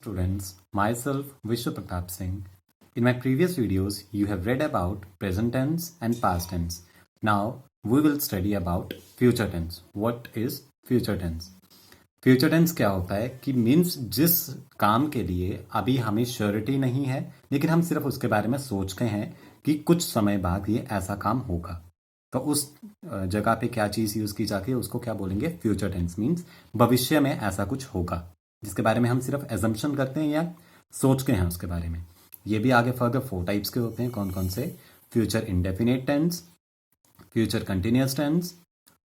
Students, myself Vishwa Pratap Singh. In my previous videos, you have read about present tense and past tense. Now, we will study about future tense. What is future tense? Future tense क्या होता है कि means जिस काम के लिए अभी हमें श्योरिटी नहीं है लेकिन हम सिर्फ उसके बारे में सोचते हैं कि कुछ समय बाद ये ऐसा काम होगा, तो उस जगह पे क्या चीज़ यूज़ की जाती है उसको क्या बोलेंगे? Future tense. मीन्स भविष्य में ऐसा कुछ होगा जिसके बारे में हम सिर्फ एजम्पशन करते हैं या सोचते हैं उसके बारे में। ये भी आगे फर्दर 4 टाइप्स के होते हैं। कौन कौन से? Future indefinite tense, future continuous tense,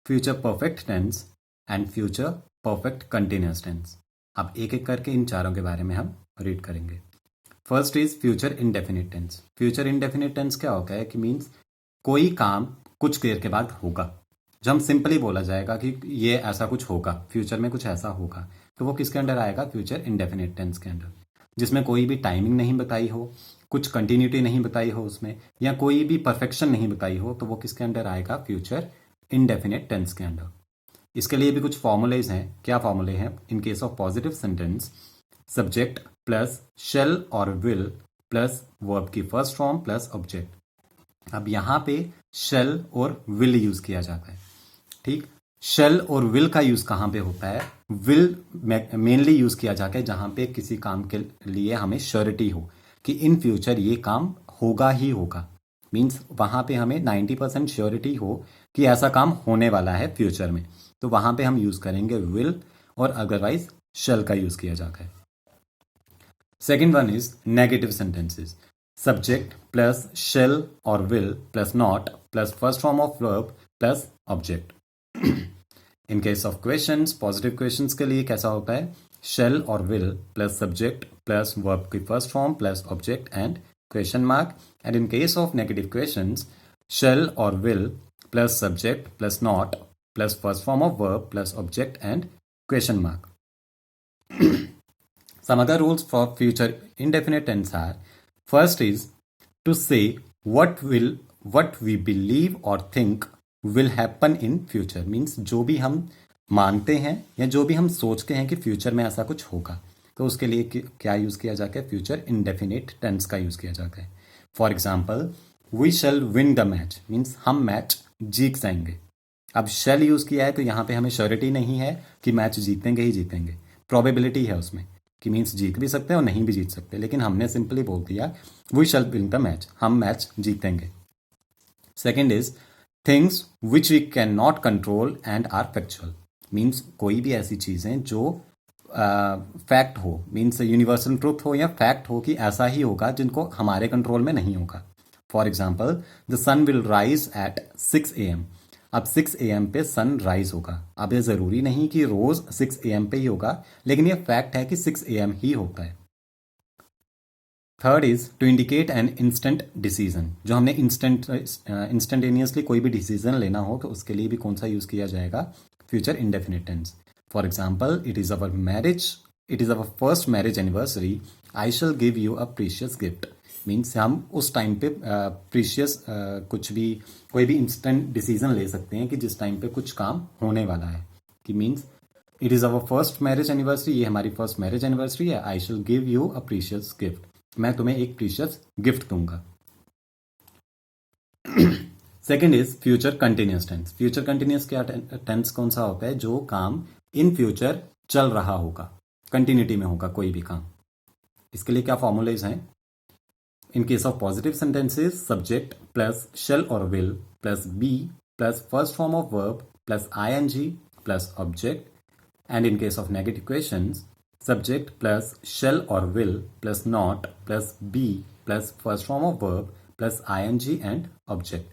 future perfect tense and future perfect continuous tense. अब एक एक करके इन चारों के बारे में हम रीड करेंगे। First is future indefinite tense. Future indefinite tense क्या होता है कि मीन्स कोई काम कुछ देर के बाद होगा। जब हम सिंपली बोला जाएगा कि ये ऐसा कुछ होगा, फ्यूचर में कुछ ऐसा होगा, तो वो किसके अंडर आएगा? फ्यूचर इंडेफिनिट टेंस के अंडर। जिसमें कोई भी टाइमिंग नहीं बताई हो, कुछ कंटिन्यूटी नहीं बताई हो उसमें, या कोई भी परफेक्शन नहीं बताई हो, तो वो किसके अंडर आएगा? फ्यूचर इंडेफिनिट टेंस के अंडर। इसके लिए भी कुछ फॉर्मूलेज हैं। क्या फॉर्मूले हैं? In case of positive sentence, subject plus shall और विल प्लस वर्ब की फर्स्ट फॉर्म प्लस ऑब्जेक्ट। अब यहाँ पे शेल और विल यूज किया जाता है। ठीक, शेल और विल का यूज कहाँ पे होता है? विल मेनली यूज किया जाता है जहां पे किसी काम के लिए हमें श्योरिटी हो कि इन फ्यूचर ये काम होगा ही होगा। मीन्स वहां पे हमें 90% श्योरिटी हो कि ऐसा काम होने वाला है फ्यूचर में, तो वहां पे हम यूज करेंगे विल, और अदरवाइज शेल का यूज किया जाता है। Second one is negative sentences. Subject plus shall और will plus not plus first form of verb plus object. In case of questions, positive questions के लिए कैसा होता है? शेल और will plus subject plus verb की first form plus object and question mark. And in case of negative questions, shall और will plus subject plus not plus first form of verb plus object and question mark. Some other rules for future indefinite tense are: first is to say what we believe or think will happen in future. Means जो भी हम मानते हैं या जो भी हम सोचते हैं कि फ्यूचर में ऐसा कुछ होगा, तो उसके लिए क्या यूज किया जाता है? फ्यूचर इंडेफिनिट टेंस का यूज किया जाता है। For example, we shall win the match, means हम मैच जीत जाएंगे। अब शेल यूज किया है तो यहाँ पे हमें श्योरिटी नहीं है कि मैच जीतेंगे ही जीतेंगे, प्रोबेबिलिटी है उसमें कि मीन्स जीत भी सकते हैं और नहीं भी जीत सकते, लेकिन हमने सिंपली बोल दिया we shall win the match, हम मैच जीतेंगे। Second is things which we can not control and are factual. Means कोई भी ऐसी चीजें जो फैक्ट हो, मीन्स यूनिवर्सल ट्रुथ हो या फैक्ट हो कि ऐसा ही होगा, जिनको हमारे कंट्रोल में नहीं होगा। For example, the sun will rise at 6 AM। अब 6 AM पे सन राइज होगा। अब ये जरूरी नहीं कि रोज 6 AM पे ही होगा, लेकिन ये फैक्ट है कि 6 AM ही होता है। Third is to indicate an instant decision. जो हमने इंस्टेंटेनियसली कोई भी डिसीजन लेना हो तो उसके लिए भी कौन सा यूज किया जाएगा? Future indefinite tense. For example, it is our first marriage anniversary, I shall give you a precious gift. Means हम उस टाइम पे प्रीशियस कुछ भी, कोई भी इंस्टेंट डिसीजन ले सकते हैं कि जिस टाइम पे कुछ काम होने वाला है, कि means it is our first marriage anniversary, ये हमारी फर्स्ट मैरिज एनिवर्सरी है, I shall give you a precious gift, मैं तुम्हें एक प्रीशियस गिफ्ट दूंगा। Second is future continuous tense. Future continuous क्या टेंस कौन सा होता है? जो काम इन फ्यूचर चल रहा होगा, कंटिन्यूटी में होगा कोई भी काम। इसके लिए क्या फॉर्मूलेज हैं? In case of positive sentences, subject plus shall or will plus be plus first form of verb plus ing plus object. And in case of negative questions, subject plus shall or will plus not plus be plus first form of verb plus ing and object.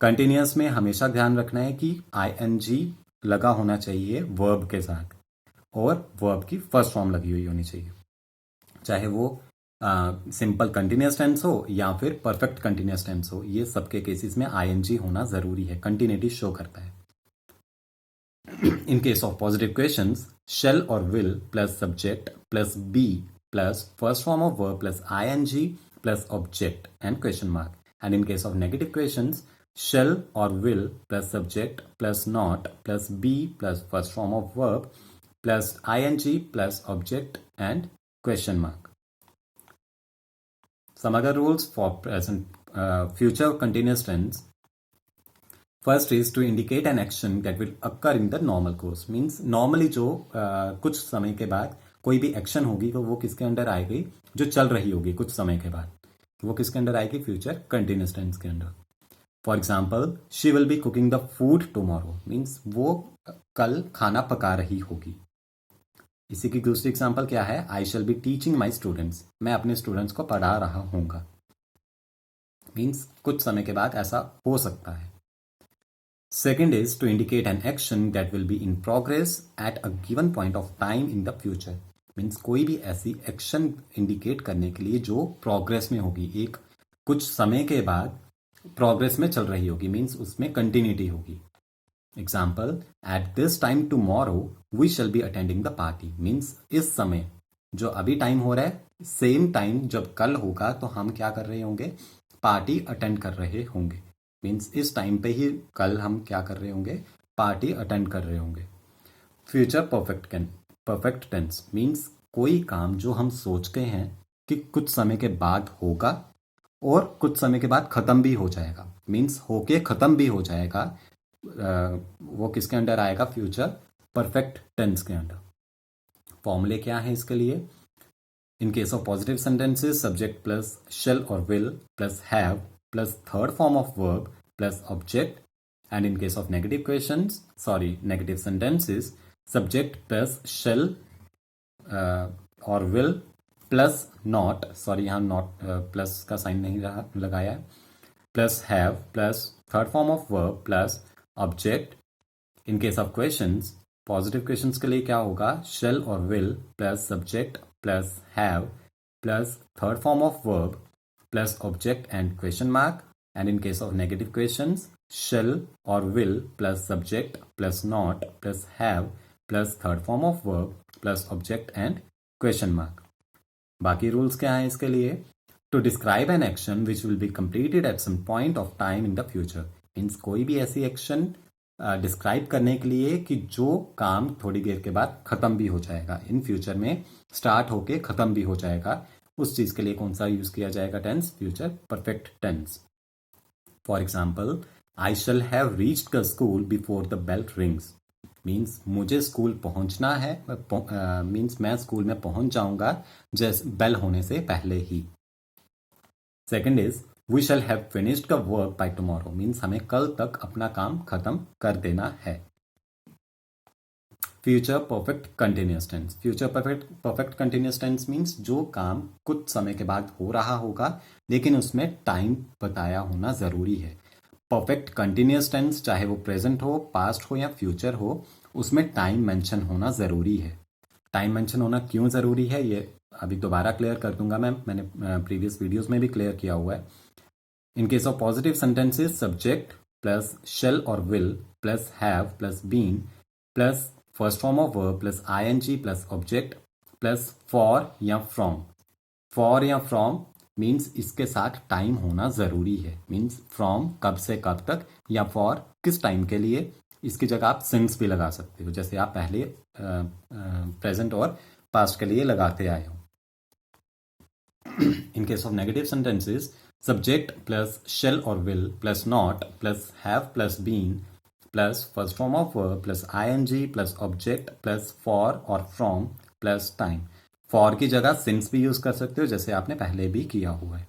Continuous में हमेशा ध्यान रखना है कि ing लगा होना चाहिए verb के साथ, और verb की फर्स्ट फॉर्म लगी हुई होनी चाहिए, चाहे वो सिंपल कंटिन्यूस टेंस हो या फिर परफेक्ट कंटिन्यूस टेंस हो। ये सबके केसेस में आईएनजी होना जरूरी है, कंटिन्यूटी शो करता है। In case of positive questions, shall और will plus subject plus be plus first form of verb plus ING plus object and question mark. And in case of negative questions, shall और will plus subject plus not plus be plus first form of verb plus ING plus object and question mark. Some other rules for present future continuous tense. First is to indicate an action that will occur in the normal course. Means normally जो कुछ समय के बाद कोई भी action होगी तो वो किसके अंडर आएगी, जो चल रही होगी कुछ समय के बाद, वो किसके अंडर आएगी, फ्यूचर कंटिन्यूस टेंस के under. For example, she will be cooking the food tomorrow. Means वो कल खाना पका रही होगी. इसी की दूसरी एग्जाम्पल क्या है, I shall be teaching my students. मैं अपने स्टूडेंट्स को पढ़ा रहा हूँगा. मीन्स कुछ समय के बाद ऐसा हो सकता है. Second is to indicate an action that will be in progress at a given point of time in the future. Means कोई भी ऐसी एक्शन इंडिकेट करने के लिए जो प्रोग्रेस में होगी, एक कुछ समय के बाद प्रोग्रेस में चल रही होगी. मीन्स उसमें कंटिन्यूटी होगी. Example, at this time tomorrow we shall be attending the party. Means इस समय जो अभी टाइम हो रहा है, सेम टाइम जब कल होगा तो हम क्या कर रहे होंगे, पार्टी अटेंड कर रहे होंगे. मीन्स इस टाइम पे ही कल हम क्या कर रहे होंगे, पार्टी अटेंड कर रहे होंगे. फ्यूचर परफेक्ट टेंस मीन्स कोई काम जो हम सोचते हैं कि कुछ समय के बाद होगा और कुछ समय के बाद खत्म भी हो जाएगा. मीन्स होके खत्म भी हो जाएगा, वो किसके अंडर आएगा, फ्यूचर परफेक्ट टेंस के अंडर. फॉर्मूले क्या है इसके लिए, in case of positive sentences subject plus shall और will plus have plus third form of verb plus object, and in case of negative sentences, subject plus shall or will plus not, यहाँ not plus का sign नहीं लगाया है, plus have plus third form of verb plus object. in case of questions, positive questions के लिए क्या होगा, shall or will plus subject plus have plus third form of verb plus object and question mark. And in case of negative questions, shall or will plus subject plus not plus have plus third form of verb plus object and question mark. बाकी rules क्या हैं इसके लिए, to describe an action which will be completed at some point of time in the future. Means कोई भी ऐसी action describe करने के लिए कि जो काम थोड़ी देर के बाद खत्म भी हो जाएगा, इन फ्यूचर में स्टार्ट होके खत्म भी हो जाएगा, उस चीज के लिए कौन सा यूज किया जाएगा tense, future perfect tense. For example, I shall have reached the school before the bell rings. Means मुझे स्कूल पहुंचना है, मीन्स मैं स्कूल में पहुंच जाऊंगा जैसे बेल होने से पहले ही. Second is we shall have finished the work by tomorrow. Means हमें कल तक अपना काम खत्म कर देना है. Future perfect continuous tense. Future perfect continuous tense means जो काम कुछ समय के बाद हो रहा होगा लेकिन उसमें टाइम बताया होना जरूरी है. परफेक्ट कंटिन्यूस टेंस चाहे वो प्रेजेंट हो, पास्ट हो या फ्यूचर हो, उसमें टाइम मेंशन होना जरूरी है. टाइम मेंशन होना क्यों जरूरी है ये अभी दोबारा क्लियर कर दूंगा मैंने प्रीवियस वीडियोस में भी क्लियर किया हुआ है. In case of positive sentences, subject plus shall और will plus have plus been plus first form of verb plus ing plus object plus for या फ्रॉम. फॉर या फ्रॉम मीन्स इसके साथ टाइम होना जरूरी है. मीन्स फ्रॉम कब से कब तक या फॉर किस टाइम के लिए. इसकी जगह आप सिंस भी लगा सकते हो, जैसे आप पहले प्रेजेंट और पास्ट के लिए लगाते आए हो. In case of negative sentences, subject plus shall और will plus not plus have plus been plus first form of verb plus ing plus object plus for और फ्रॉम प्लस टाइम. फॉर की जगह since भी use कर सकते हो जैसे आपने पहले भी किया हुआ है.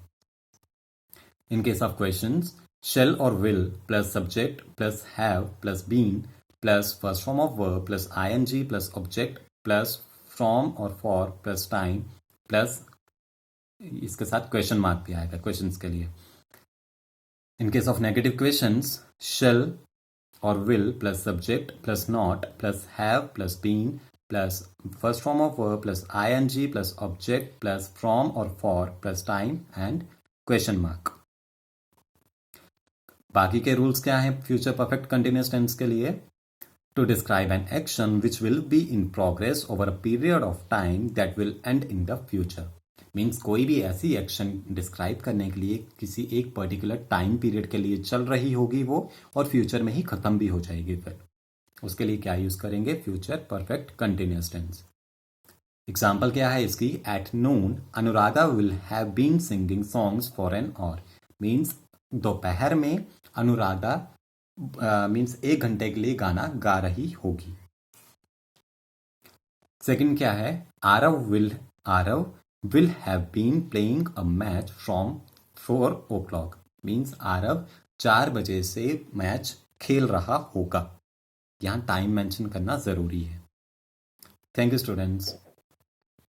In case of questions, shall और will plus subject plus have plus been plus first form of verb plus ing plus object plus from और फॉर प्लस टाइम प्लस इसके साथ क्वेश्चन मार्क भी आएगा क्वेश्चंस के लिए. In case of negative questions, shall और will plus subject plus not plus have plus been plus first form of verb plus ing plus object plus from और for plus time and question mark. बाकी के rules क्या हैं future perfect continuous tense के लिए, to describe an action which will be in progress over a period of time that will end in the future. Means कोई भी ऐसी action describe करने के लिए किसी एक पर्टिकुलर टाइम पीरियड के लिए चल रही होगी वो और फ्यूचर में ही खत्म भी हो जाएगी. फिर उसके लिए क्या यूज करेंगे, future perfect continuous tense. Example क्या है इसकी? At noon Anuraga will have been singing songs for an hour. Means दोपहर में अनुरागा मीन्स 1 घंटे के लिए गाना गा रही होगी। सेकंड क्या है? Aarav will have been playing a match from 4 o'clock। Means Aarav 4 बजे से मैच खेल रहा होगा। यहाँ टाइम मेंशन करना जरूरी है। Thank you students.